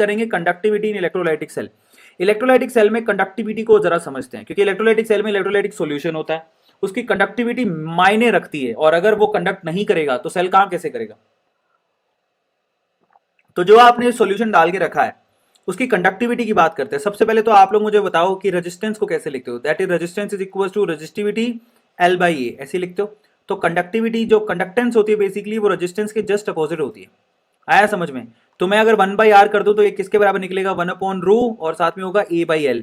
करेंगे कंडक्टिविटी इन electrolytic cell. Electrolytic cell में conductivity को जरा समझते हैं, क्योंकि इलेक्ट्रोलाइटिक सेल में इलेक्ट्रोलाइटिक सॉल्यूशन होता है, उसकी कंडक्टिविटी मायने रखती है, और अगर वो कंडक्ट नहीं करेगा तो सेल काम कैसे करेगा। तो जो आपने सॉल्यूशन डाल के रखा है उसकी कंडक्टिविटी की बात करते हैं। सबसे पहले तो आप लोग मुझे बताओ कि रेजिस्टेंस को कैसे लिखते हो। That is resistance is equal to resistivity L by A, ऐसे लिखते हो। तो कंडक्टिविटी जो कंडक्टेंस होती है बेसिकली वो रेजिस्टेंस के जस्ट अपोजिट होती है। आया समझ में। तो मैं अगर 1/r कर दूं तो ये किसके बराबर निकलेगा, 1/रो, और साथ में होगा a/l।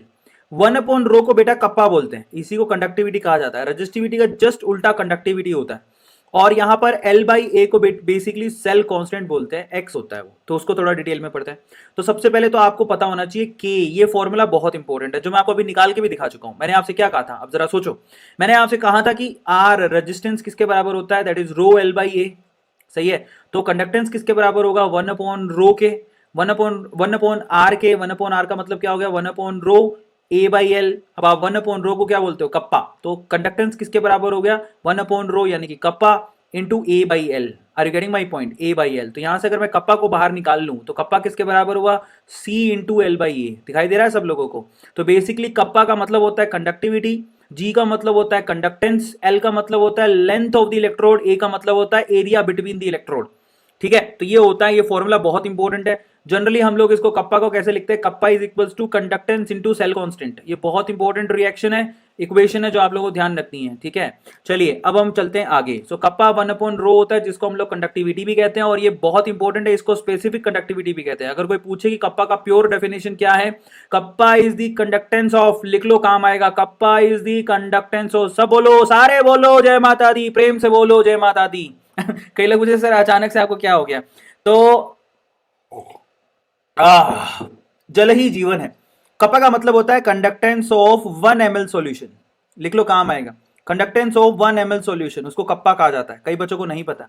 1/रो को बेटा कप्पा बोलते हैं, इसी को कंडक्टिविटी कहा जाता है। रेजिस्टिविटी का जस्ट उल्टा कंडक्टिविटी होता है। और यहां पर L/A को बेसिकली सेल कांस्टेंट बोलते हैं, एक्स होता है वो, तो उसको थोड़ा डिटेल में पढ़ते हैं। तो सबसे पहले तो आपको पता होना चाहिए कि ये फॉर्मूला बहुत इंपॉर्टेंट है, जो मैं आपको अभी निकाल के भी दिखा चुका हूं। मैंने आपसे क्या कहा था, अब जरा सोचो। मैंने आपसे कहा था कि आर रेजिस्टेंस किसके बराबर होता है, दैट इज रो L/A, सही है। तो कंडक्टेंस किसके बराबर होगा, 1/रो के, 1/r के। 1/r का मतलब क्या हो गया, 1/रो a/l। अब आप 1/रो को क्या बोलते हो, कप्पा। तो कंडक्टेंस किसके बराबर हो गया, 1/रो यानी कि kappa into a/l। Are you getting my point, a/l। तो यहां से अगर मैं कप्पा को बाहर निकाल लूं तो कप्पा किसके बराबर हुआ, c इंटू L/A। दिखाई दे रहा है सब लोगों को। तो बेसिकली कप्पा का मतलब होता है कंडक्टिविटी, G का मतलब होता है कंडक्टेंस, L का मतलब होता है length of the electrode, A का मतलब होता है एरिया बिटवीन द इलेक्ट्रोड। ठीक है, तो ये होता है, ये फॉर्मूला बहुत इंपॉर्टेंट है। जनरली हम लोग इसको कप्पा को कैसे लिखते हैं, kappa is equals to conductance into cell constant. ये बहुत इंपॉर्टेंट रिएक्शन है, इक्वेशन है जो आप लोगों को ध्यान रखनी है। ठीक है, चलिए अब हम चलते हैं आगे। सो कप्पा 1/रो होता है, जिसको हम लोग कंडक्टिविटी भी कहते हैं, और ये बहुत इंपॉर्टेंट है, इसको स्पेसिफिक कंडक्टिविटी भी कहते हैं। अगर कोई पूछे कि कप्पा का प्योर डेफिनेशन क्या है, kappa is the conductance of, लिख लो काम आएगा, kappa is the conductance of. सब बोलो, सारे बोलो जय माता दी, प्रेम से बोलो जय माता दी। कई लोग पूछे सर अचानक से आपको क्या हो गया, तो जल ही जीवन है। कप्पा का मतलब होता है कंडक्टेंस ऑफ 1 ml सॉल्यूशन, लिख लो काम आएगा। कंडक्टेंस ऑफ 1 ml सॉल्यूशन, उसको कप्पा कहा जाता है। कई बच्चों को नहीं पता,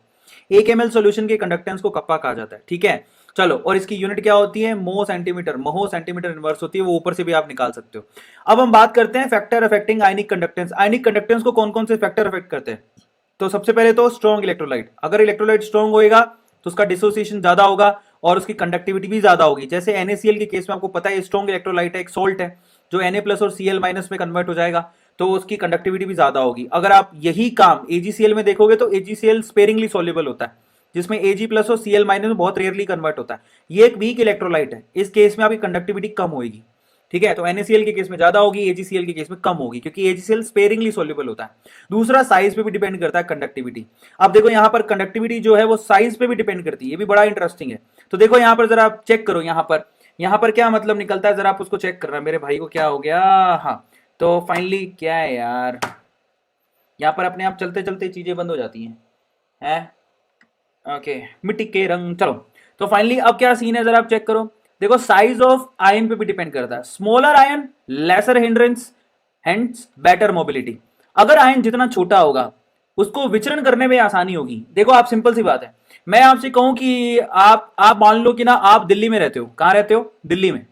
1 ml सॉल्यूशन के कंडक्टेंस को कप्पा कहा जाता है। ठीक है, चलो, और इसकी यूनिट क्या होती है, मो सेंटीमीटर, महो सेंटीमीटर इनवर्स होती है, वो ऊपर से भी आप निकाल सकते हो। अब हम बात करते हैं factor affecting ionic conductance. Ionic conductance को कौन कौन से फैक्टर अफेक्ट करते हैं। तो सबसे पहले तो स्ट्रॉन्ग इलेक्ट्रोलाइट, अगर इलेक्ट्रोलाइट स्ट्रॉन्ग होएगा तो उसका डिसोसिएशन ज्यादा होगा और उसकी कंडक्टिविटी भी ज्यादा होगी। जैसे NaCl के केस में आपको पता है स्ट्रॉन्ग इलेक्ट्रोलाइट है, एक सोल्ट है जो Na+ और Cl- में कन्वर्ट हो जाएगा, तो उसकी कंडक्टिविटी भी ज्यादा होगी। अगर आप यही काम AgCl में देखोगे तो AgCl स्पेरिंगली सॉल्युबल होता है, जिसमें Ag+ और Cl- में बहुत रेयरली कन्वर्ट होता है। ये एक वीक इलेक्ट्रोलाइट है, इस केस में आपकी कंडक्टिविटी कम होगी। ठीक है, तो NaCl के केस में ज्यादा होगी, AgCl के केस में कम होगी, क्योंकि AgCl स्पेरिंगली सॉल्युबल होता है। दूसरा, साइज पे भी डिपेंड करता है कंडक्टिविटी। अब देखो यहां पर कंडक्टिविटी जो है वो साइज पे भी डिपेंड करती है, ये भी बड़ा इंटरेस्टिंग है। तो देखो यहां पर जरा आप चेक करो, यहां पर क्या मतलब निकलता है, जरा आप उसको चेक करना। मेरे भाई को क्या हो गया, हाँ, तो फाइनली क्या है यार, यहां पर अपने आप चलते चलते चीजें बंद हो जाती हैं। ओके, मिट्टी के रंग, चलो। तो फाइनली अब क्या सीन है, जरा आप चेक करो। देखो साइज ऑफ आयन पे भी डिपेंड करता है। Smaller ion lesser hindrance, hence better mobility. अगर आयन जितना छोटा होगा उसको विचरण करने में आसानी होगी। देखो आप, सिंपल सी बात है, मैं आपसे कहूं कि आप मान लो कि ना, आप दिल्ली में रहते हो। कहां रहते हो, दिल्ली में।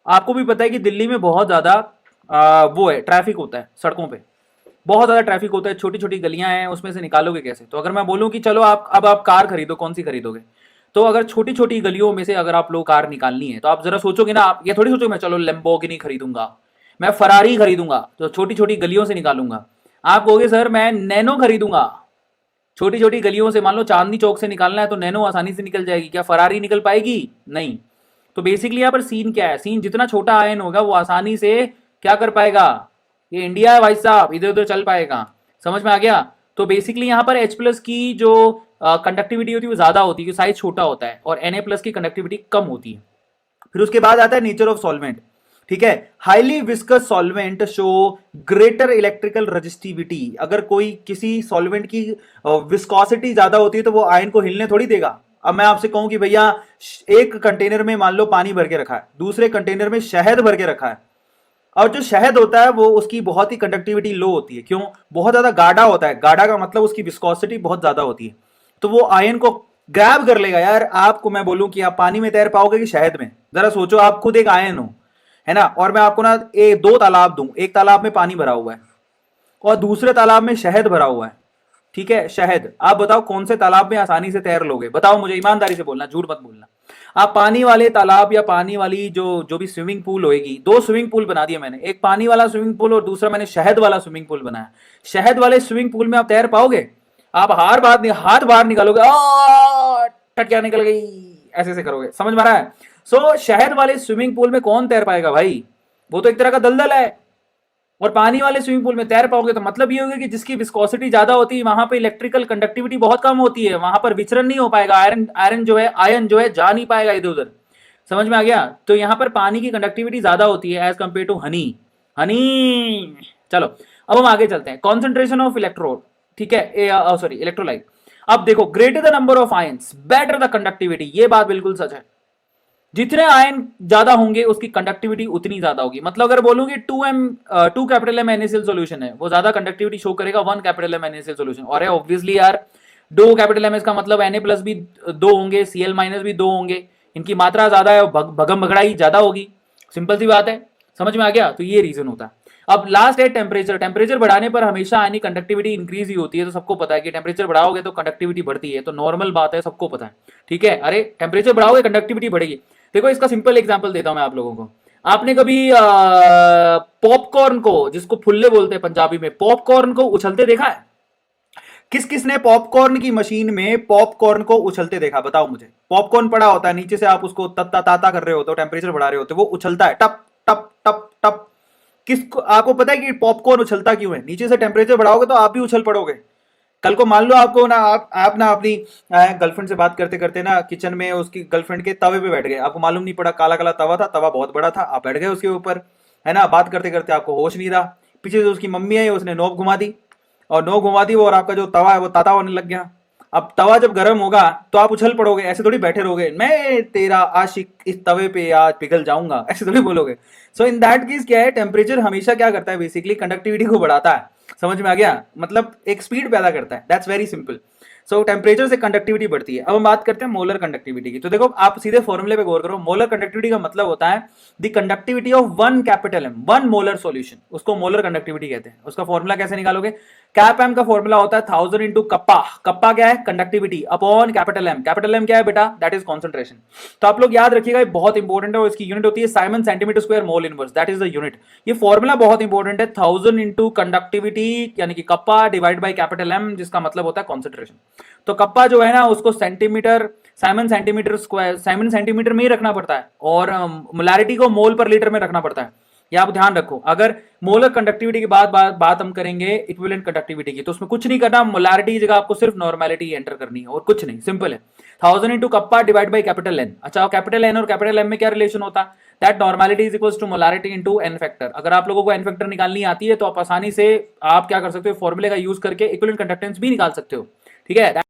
आपको भी पता है कि दिल्ली में बहुत ज्यादा वो है, ट्रैफिक होता है सड़कों पे, बहुत ज्यादा ट्रैफिक होता है, छोटी छोटी गलियां हैं, उसमें से निकालोगे कैसे। तो अगर मैं बोलूं कि चलो आप अब आप कार खरीदो, कौन सी खरीदोगे। तो अगर छोटी छोटी गलियों में से अगर आप लोग कार निकालनी है तो आप जरा सोचोगे ना, आप ये थोड़ी सोचोगे मैं चलो लैम्बोर्गिनी खरीदूंगा, मैं फरारी खरीदूंगा, तो छोटी छोटी गलियों से निकालूंगा। आप कहोगे सर मैं नैनो खरीदूंगा। छोटी छोटी गलियों से, मान लो चांदनी चौक से निकालना है तो नैनो आसानी से निकल जाएगी, क्या फरारी निकल पाएगी, नहीं। तो बेसिकली यहाँ पर सीन क्या है, सीन जितना छोटा आयन होगा वो आसानी से क्या कर पाएगा, ये इंडिया है भाई साहब, इधर उधर चल पाएगा। समझ में आ गया। तो बेसिकली यहाँ पर H+ की जो कंडक्टिविटी होती है वो ज्यादा होती है, साइज छोटा होता है, और Na+ की कंडक्टिविटी कम होती है। फिर उसके बाद आता है नेचर ऑफ सॉल्वेंट। ठीक है, highly viscous solvent show greater electrical resistivity. अगर कोई किसी सॉल्वेंट की विस्कोसिटी ज्यादा होती है तो वो आयन को हिलने थोड़ी देगा। अब मैं आपसे कहूं कि भैया एक कंटेनर में मान लो पानी भर के रखा है, दूसरे कंटेनर में शहद भर के रखा है, और जो शहद होता है वो उसकी बहुत ही कंडक्टिविटी लो होती है। क्यों, बहुत ज्यादा गाढ़ा होता है। गाढ़ा का मतलब उसकी विस्कोसिटी बहुत ज्यादा होती है, तो वो आयन को ग्रैब कर लेगा। यार आपको मैं बोलूं कि आप पानी में तैर पाओगे कि शहद में, जरा सोचो, आप खुद एक आयन हो, है ना। और मैं आपको ना दो तालाब दूं, एक तालाब में पानी भरा हुआ है और दूसरे तालाब में शहद भरा हुआ है। ठीक है, शहद। आप बताओ कौन से तालाब में आसानी से तैर लोगे? बताओ मुझे, ईमानदारी से बोलना, झूठ मत बोलना। आप पानी वाले तालाब या पानी वाली जो भी स्विमिंग पूल होएगी, दो स्विमिंग पूल बना दिए मैंने, एक पानी वाला स्विमिंग पूल और दूसरा मैंने शहद वाला स्विमिंग पूल बनाया। शहद वाले स्विमिंग पूल में आप तैर पाओगे? आप हाथ बाहर निकालोगे, टटकिया निकल गई, ऐसे ऐसे करोगे, समझ में आ रहा है? सो शहद वाले स्विमिंग पूल में कौन तैर पाएगा भाई? वो तो एक तरह का दलदल है। और पानी वाले स्विमिंग पूल में तैर पाओगे तो मतलब ये होगा कि जिसकी विस्कोसिटी ज्यादा होती है वहां पे इलेक्ट्रिकल कंडक्टिविटी बहुत कम होती है, वहां पर विचरण नहीं हो पाएगा, आयरन जो है जा नहीं पाएगा इधर उधर। समझ में आ गया? तो यहाँ पर पानी की कंडक्टिविटी ज्यादा होती है as compare to honey. Honey, चलो अब हम आगे चलते हैं। कॉन्सेंट्रेशन ऑफ इलेक्ट्रोड, ठीक है, सॉरी इलेक्ट्रोलाइट। अब देखो, greater the number of ions better the conductivity, ये बात बिल्कुल सच है। जितने आयन ज्यादा होंगे उसकी कंडक्टिविटी उतनी ज्यादा होगी। मतलब अगर बोलूंगी 2 कैपिटल एम NaCl सॉल्यूशन है, वो ज्यादा कंडक्टिविटी शो करेगा 1 कैपिटल एम NaCl सॉल्यूशन। और ऑब्वियसली यार 2 कैपिटल एम का मतलब Na प्लस भी 2 होंगे, Cl माइनस भी 2 होंगे, इनकी मात्रा ज्यादा है, भगम भगड़ाई ज्यादा होगी। सिंपल सी बात है, समझ में आ गया? तो ये रीजन होता है। अब लास्ट है टेम्परेचर। टेम्परेचर बढ़ाने पर हमेशा आयनिक कंडक्टिविटी इंक्रीज ही होती है, तो सबको पता है कि टेम्परेचर बढ़ाओगे तो कंडक्टिविटी बढ़ती है, तो नॉर्मल बात है, सबको पता है। ठीक है, अरे टेम्परेचर बढ़ाओगे कंडक्टिविटी बढ़ेगी। देखो इसका सिंपल एग्जांपल देता हूं मैं आप लोगों को। आपने कभी पॉपकॉर्न को, जिसको फुल्ले बोलते हैं पंजाबी में, पॉपकॉर्न को उछलते देखा है? किस किस ने पॉपकॉर्न की मशीन में पॉपकॉर्न को उछलते देखा? बताओ मुझे। पॉपकॉर्न पड़ा होता है, नीचे से आप उसको तत्ता ताता कर रहे होते हो, टेम्परेचर बढ़ा रहे होते हो, वो उछलता है टप टप टप टप। किसको, आपको पता है कि पॉपकॉर्न उछलता क्यों है? नीचे से टेम्परेचर बढ़ाओगे तो आप भी उछल पड़ोगे। कल को मान लो आपको ना, आप ना अपनी गर्लफ्रेंड से बात करते करते ना किचन में उसकी गर्लफ्रेंड के तवे पे बैठ गए, आपको मालूम नहीं पड़ा, काला काला तवा था, तवा बहुत बड़ा था, आप बैठ गए उसके ऊपर, है ना। बात करते करते आपको होश नहीं रहा, पीछे से उसकी मम्मी है, उसने नोब घुमा दी, और नोब घुमा दी वो, और आपका जो तवा है वो ताता होने लग गया। अब तवा जब गर्म होगा तो आप उछल पड़ोगे, ऐसे थोड़ी बैठे रहोगे, मैं तेरा आशिक इस तवे पे आज पिघल जाऊंगा, ऐसे थोड़ी बोलोगे। सो इन दैट केस क्या है, टेम्परेचर हमेशा क्या करता है, बेसिकली कंडक्टिविटी को बढ़ाता है। समझ में आ गया? मतलब एक स्पीड पैदा करता है, that's very simple. So temperature से कंडक्टिविटी बढ़ती है। अब हम बात करते हैं मोलर कंडक्टिविटी की। तो देखो आप सीधे फॉर्मूले पे गौर करो। मोलर कंडक्टिविटी का मतलब होता है the conductivity of 1 capital M, 1 molar solution, उसको मोलर कंडक्टिविटी कहते हैं। उसका फॉर्मूला कैसे निकालोगे? कैप एम का फॉर्मूला होता है 1000 इंटू कप्पा। कप्पा क्या है? Conductivity, upon capital M. Capital M क्या है बेटा? That is concentration. तो आप लोग याद रखिएगा, ये बहुत इंपॉर्टेंट है, और इसकी यूनिट होती है siemens centimetre square mole inverse, that is the unit. ये फॉर्मूला बहुत इंपॉर्टेंट है, 1000 इंटू कंडक्टिविटी यानी कि kappa divide by capital M, जिसका मतलब होता है कॉन्सेंट्रेशन। तो कप्पा जो है ना, उसको centimetre, Simon centimetre square, Simon centimetre में ही रखना पड़ता है, और मोलैरिटी को मोल पर लीटर में रखना पड़ता है। ये आप ध्यान रखो। अगर मोलर कंडक्टिविटी की बात हम करेंगे इक्विवेलेंट कंडक्टिविटी की, तो उसमें कुछ नहीं करना, मोलैरिटी की जगह आपको सिर्फ नॉर्मेलिटी एंटर करनी है और कुछ नहीं, सिंपल है। 1000 into kappa divide by capital N. अच्छा, कैपिटल एन और कैपिटल एम में क्या रिलेशन होता है? That normality is equals to molarity into N factor. अगर आप लोगों को एन फैक्टर निकालनी आती है तो आप आसानी से आप क्या कर सकते हो, फॉर्मूले का यूज करके इक्विवेलेंट कंडक्टेंस भी निकाल सकते हो। ठीक है।